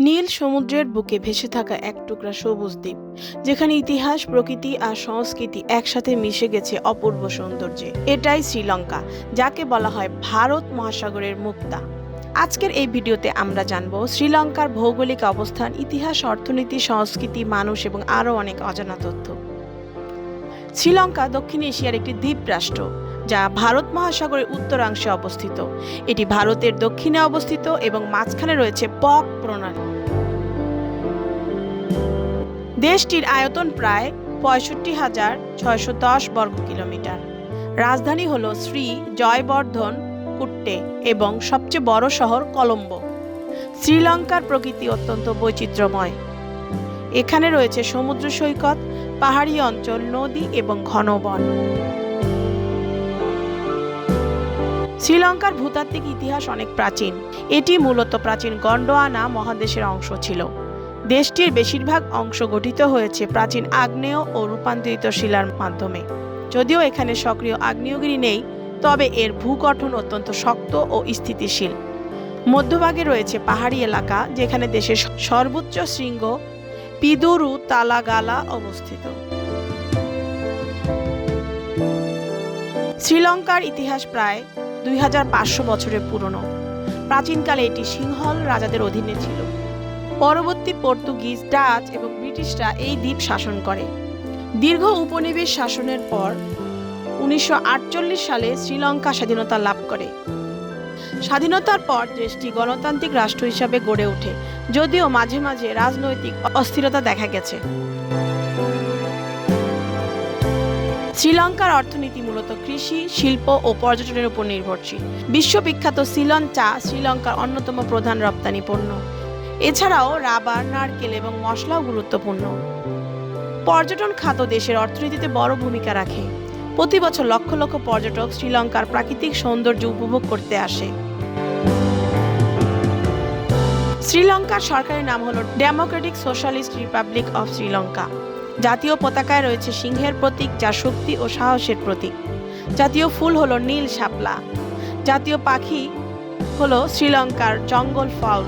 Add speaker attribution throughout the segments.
Speaker 1: নীল সমুদ্রের বুকে ভেসে থাকা এক টুকরা সবুজ দ্বীপ, যেখানে ইতিহাস, প্রকৃতি আর সংস্কৃতি একসাথে মিশে গেছে অপূর্ব সৌন্দর্যে। এটাই শ্রীলঙ্কা, যাকে বলা হয় ভারত মহাসাগরের মুক্তা। আজকের এই ভিডিওতে আমরা জানব শ্রীলঙ্কার ভৌগোলিক অবস্থান, ইতিহাস, অর্থনীতি, সংস্কৃতি, মানুষ এবং আরও অনেক অজানা তথ্য। শ্রীলঙ্কা দক্ষিণ এশিয়ার একটি দ্বীপ রাষ্ট্র, যা ভারত মহাসাগরের উত্তরাংশে অবস্থিত। এটি ভারতের দক্ষিণে অবস্থিত এবং মাঝখানে রয়েছে পক প্রণালী। দেশটির আয়তন প্রায় ৬৫,৬১০ বর্গ কিলোমিটার। রাজধানী হল শ্রী জয়বর্ধন কুট্টে এবং সবচেয়ে বড় শহর কলম্বো। শ্রীলঙ্কার প্রকৃতি অত্যন্ত বৈচিত্র্যময়। এখানে রয়েছে সমুদ্র সৈকত, পাহাড়ি অঞ্চল, নদী এবং ঘন বন। শ্রীলঙ্কার ভূতাত্ত্বিক ইতিহাস অনেক প্রাচীন। এটি মূলত প্রাচীন গন্ডোয়ানা মহাদেশের অংশ ছিল। দেশটির বেশিরভাগ অংশ গঠিত হয়েছে প্রাচীন আগ্নেয় ও রূপান্তরিত শিলার মাধ্যমে। যদিও এখানে সক্রিয় আগ্নেয়গিরি নেই, তবে এর ভূগঠন অত্যন্ত শক্ত ও স্থিতিশীল। মধ্যভাগে রয়েছে পাহাড়ি এলাকা, যেখানে দেশের সর্বোচ্চ শৃঙ্গ পিদুরু তালাগালা অবস্থিত। শ্রীলঙ্কার ইতিহাস প্রায় ২৫০০ বছরের পুরনো। প্রাচীনকালে এটি সিংহল রাজাদের অধীনে ছিল। পরবর্তী পর্তুগিজ, ডাচ এবং ব্রিটিশরা এই দ্বীপ শাসন করে। দীর্ঘ উপনিবেশ শাসনের পর ১৯৪৮ সালে শ্রীলঙ্কা স্বাধীনতা লাভ করে। স্বাধীনতার পর দেশটি গণতান্ত্রিক রাষ্ট্র হিসাবে গড়ে ওঠে, যদিও মাঝে মাঝে রাজনৈতিক অস্থিরতা দেখা গেছে। শ্রীলঙ্কার অর্থনীতি মূলত কৃষি, শিল্প ও পর্যটনের উপর নির্ভরশীল। বিশ্ববিখ্যাত সিলন চা শ্রীলঙ্কার অন্যতম প্রধান রপ্তানি পণ্য। এছাড়াও রাবার, নারকেল এবং মশলাও গুরুত্বপূর্ণ। পর্যটন খাত দেশের অর্থনীতিতে বড় ভূমিকা রাখে। প্রতি বছর লক্ষ লক্ষ পর্যটক শ্রীলঙ্কার প্রাকৃতিক সৌন্দর্য উপভোগ করতে আসে। শ্রীলঙ্কার সরকারি নাম হল Democratic socialist Republic of Sri Lanka. জাতীয় পতাকায় রয়েছে সিংহের প্রতীক, যা শক্তি ও সাহসের প্রতীক। জাতীয় ফুল হলো নীল শাপলা। জাতীয় পাখি হলো শ্রীলঙ্কার জঙ্গল ফাউল।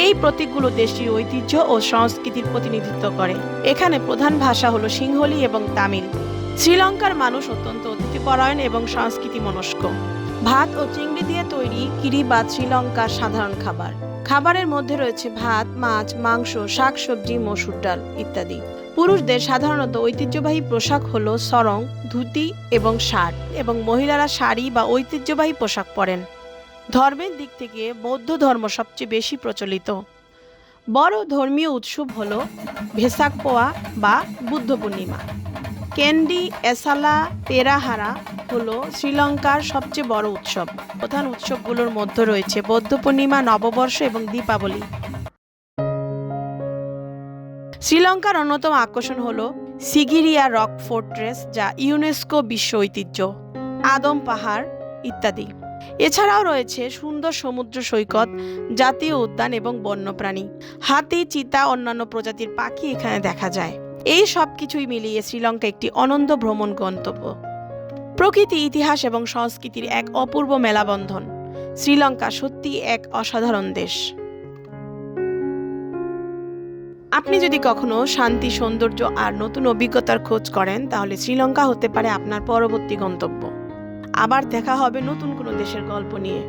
Speaker 1: এই প্রতীকগুলো দেশটির ঐতিহ্য ও সংস্কৃতির প্রতিনিধিত্ব করে। এখানে প্রধান ভাষা হলো সিংহলি এবং তামিল। শ্রীলঙ্কার মানুষ অত্যন্ত অতিথিপরায়ণ এবং সংস্কৃতি মনস্ক। ভাত ও চিংড়ি দিয়ে তৈরি কিরিবাত শ্রীলঙ্কার সাধারণ খাবার। খাবারের মধ্যে রয়েছে ভাত, মাছ, মাংস, শাকসবজি, মসুর ডাল ইত্যাদি। পুরুষদের সাধারণত ঐতিহ্যবাহী পোশাক হলো সরং, ধুতি এবং শার্ট, এবং মহিলারা শাড়ি বা ঐতিহ্যবাহী পোশাক পরেন। ধর্মের দিক থেকে বৌদ্ধ ধর্ম সবচেয়ে বেশি প্রচলিত। বড় ধর্মীয় উৎসব হলো ভেসাক পোয়া বা বুদ্ধ পূর্ণিমা। ক্যান্ডি এসালা পেরাহারা হলো শ্রীলঙ্কার সবচেয়ে বড় উৎসব। প্রধান উৎসবগুলোর মধ্যে রয়েছে বৌদ্ধ পূর্ণিমা, নববর্ষ এবং দীপাবলি। শ্রীলঙ্কার অন্যতম আকর্ষণ হলো সিগিরিয়া রক ফোর্ট্রেস, যা ইউনেস্কো বিশ্ব ঐতিহ্য, আদম পাহাড় ইত্যাদি। এছাড়াও রয়েছে সুন্দর সমুদ্র সৈকত, জাতীয় উদ্যান এবং বন্যপ্রাণী। হাতি, চিতা, অন্যান্য প্রজাতির পাখি এখানে দেখা যায়। এই সব কিছুই মিলিয়ে শ্রীলঙ্কা একটি অনন্য ভ্রমণ গন্তব্য। প্রকৃতি, ইতিহাস এবং সংস্কৃতির এক অপূর্ব মেলাবন্ধন। শ্রীলঙ্কা সত্যি এক অসাধারণ দেশ। আপনি যদি কখনো শান্তি, সৌন্দর্য আর নতুন অভিজ্ঞতার খোঁজ করেন, তাহলে শ্রীলঙ্কা হতে পারে আপনার পরবর্তী গন্তব্য। আবার দেখা হবে নতুন কোনো দেশের গল্প নিয়ে।